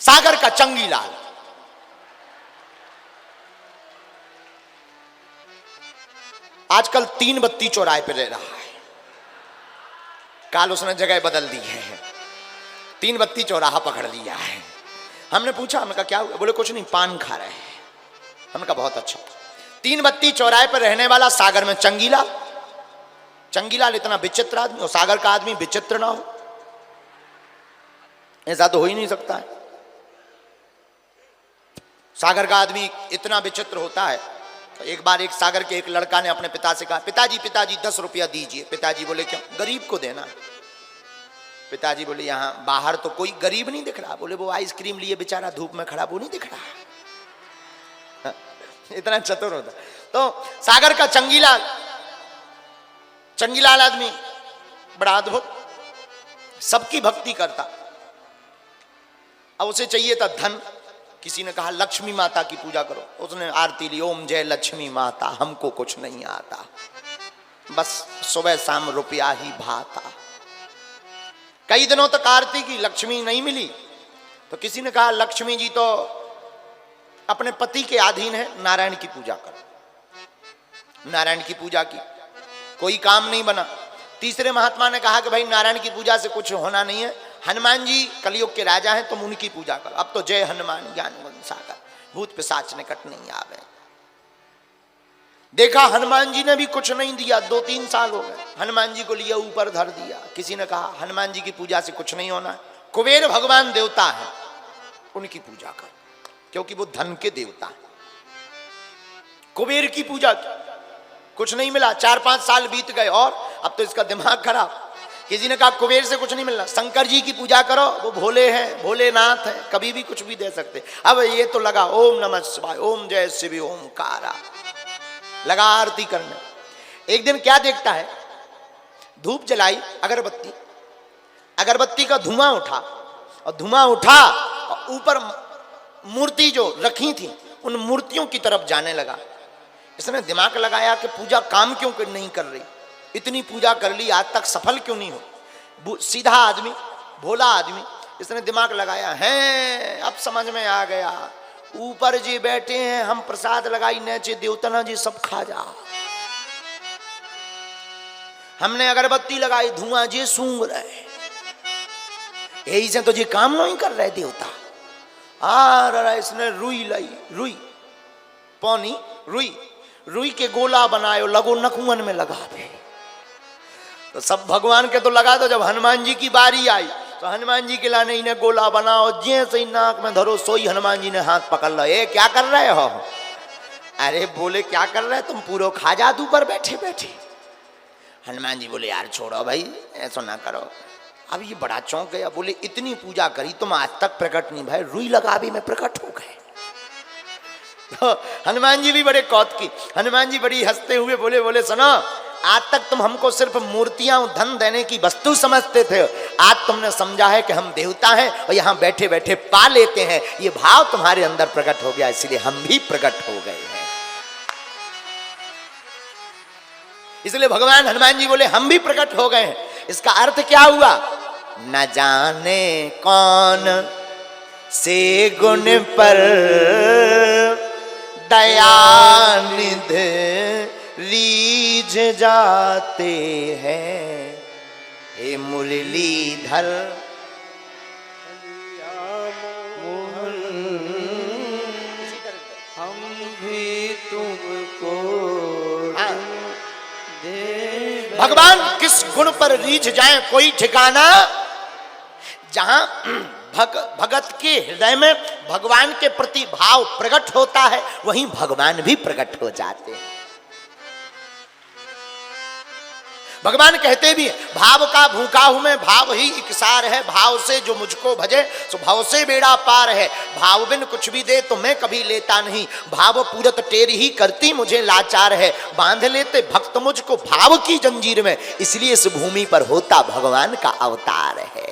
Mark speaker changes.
Speaker 1: सागर का चंगीलाल। आजकल 3 बत्ती चौराहे पे रह रहा है, काल उसने जगह बदल दी है, 3 बत्ती चौराहा पकड़ लिया है। हमने पूछा, हमने कहा क्या हुआ? बोले कुछ नहीं, पान खा रहे हैं। हमने कहा बहुत अच्छा। 3 बत्ती चौराहे पर रहने वाला सागर में चंगीलाल। चंगीलाल इतना विचित्र आदमी, और सागर का आदमी विचित्र ना हो, ऐसा तो हो ही नहीं सकता है। सागर का आदमी इतना विचित्र होता है। तो एक बार एक सागर के एक लड़का ने अपने पिता से कहा, पिताजी पिताजी 10 रुपया दीजिए। पिताजी बोले क्यों? गरीब को देना। पिताजी बोले यहां बाहर तो कोई गरीब नहीं दिख रहा। बोले वो आइसक्रीम लिए बेचारा धूप में खड़ा, वो नहीं दिख रहा। इतना चतुर होता। तो सागर का चंगीलाल, चंगीलाल आदमी बड़ा अद्भुत, सबकी भक्ति करता। अब उसे चाहिए था धन। किसी ने कहा लक्ष्मी माता की पूजा करो, उसने आरती ली, ओम जय लक्ष्मी माता, हमको कुछ नहीं आता, बस सुबह शाम रुपया ही भाता। कई दिनों तक आरती की, लक्ष्मी नहीं मिली। तो किसी ने कहा लक्ष्मी जी तो अपने पति के अधीन है, नारायण की पूजा करो। नारायण की पूजा की, कोई काम नहीं बना। तीसरे महात्मा ने कहा कि भाई नारायण की पूजा से कुछ होना नहीं है, हनुमान जी कलयुग के राजा हैं, तुम उनकी पूजा करो। अब तो जय हनुमान ज्ञान गुण सागर, भूत पिशाच निकट नहीं आवे। देखा हनुमान जी ने भी कुछ नहीं दिया, 2-3 साल हो गए। हनुमान जी को लिया ऊपर धर दिया। किसी ने कहा हनुमान जी की पूजा से कुछ नहीं होना, कुबेर भगवान देवता है, उनकी पूजा कर, क्योंकि वो धन के देवता है। कुबेर की पूजा की, कुछ नहीं मिला। 4-5 साल बीत गए और अब तो इसका दिमाग खराब। किसी ने कहा कुबेर से कुछ नहीं मिलना, शंकर जी की पूजा करो, वो भोले हैं, भोलेनाथ है, कभी भी कुछ भी दे सकते। अब ये तो लगा ओम नमः शिवाय, ओम जय शिव ओमकारा, लगा आरती करने। एक दिन क्या देखता है, धूप जलाई, अगरबत्ती, अगरबत्ती का धुआं उठा, और धुआं उठा और ऊपर मूर्ति जो रखी थी उन मूर्तियों की तरफ जाने लगा। इसने दिमाग लगाया कि पूजा काम क्यों नहीं कर रही, इतनी पूजा कर ली आज तक सफल क्यों नहीं हो। सीधा आदमी, भोला आदमी, इसने दिमाग लगाया है, अब समझ में आ गया, ऊपर जी बैठे हैं, हम प्रसाद लगाई नीचे देवतना जी सब खा जा। हमने अगरबत्ती लगाई, धुआं जी सूंघ रहे, यही से तो जी काम नहीं कर रहे देवता। इसने रुई लाई, रुई पौनी, रुई के गोला बनाए, लगो नकुअन में लगा दे। तो सब भगवान के तो लगा दो। जब हनुमान जी की बारी आई तो हनुमान जी के लाने इन्हें गोला बनाओ, जैसे ही नाक में धरो सोई हनुमान जी ने हाथ पकड़ लो। ए क्या कर रहे हो? अरे बोले क्या कर रहे तुम, पूरा खा जा तू पर बैठे बैठे। हनुमान जी बोले यार छोड़ो भाई, ऐसा ना करो। अब ये बड़ा चौंक गया, बोले इतनी पूजा करी तुम आज तक प्रकट नहीं भाई, रुई लगा भी में प्रकट हो गए। तो हनुमान जी भी बड़े कौतुकी, हनुमान जी बड़ी हंसते हुए बोले सुनो, आज तक तुम हमको सिर्फ मूर्तियां धन देने की वस्तु समझते थे, आज तुमने समझा है कि हम देवता हैं और यहाँ बैठे बैठे पा लेते हैं। ये भाव तुम्हारे अंदर प्रकट हो गया, इसलिए हम भी प्रकट हो गए हैं। इसलिए भगवान हनुमान जी बोले हम भी प्रकट हो गए हैं। इसका अर्थ क्या हुआ? न जाने कौन से गुण पर दयानिधि रीझ जाते हैं, हे मुरलीधर
Speaker 2: हम भी तुमको दे।
Speaker 1: भगवान किस गुण पर रीझ जाए कोई ठिकाना। जहां भगत के हृदय में भगवान के प्रति भाव प्रकट होता है, वहीं भगवान भी प्रकट हो जाते हैं। भगवान कहते भी भाव का भूखा हूं मैं, भाव ही इकसार है, भाव से जो मुझको भजे सो भाव से बेड़ा पार है। भाव बिन कुछ भी दे तो मैं कभी लेता नहीं, भाव पूरत टेर ही करती मुझे लाचार है। बांध लेते भक्त मुझको भाव की जंजीर में, इसलिए इस भूमि पर होता भगवान का अवतार है।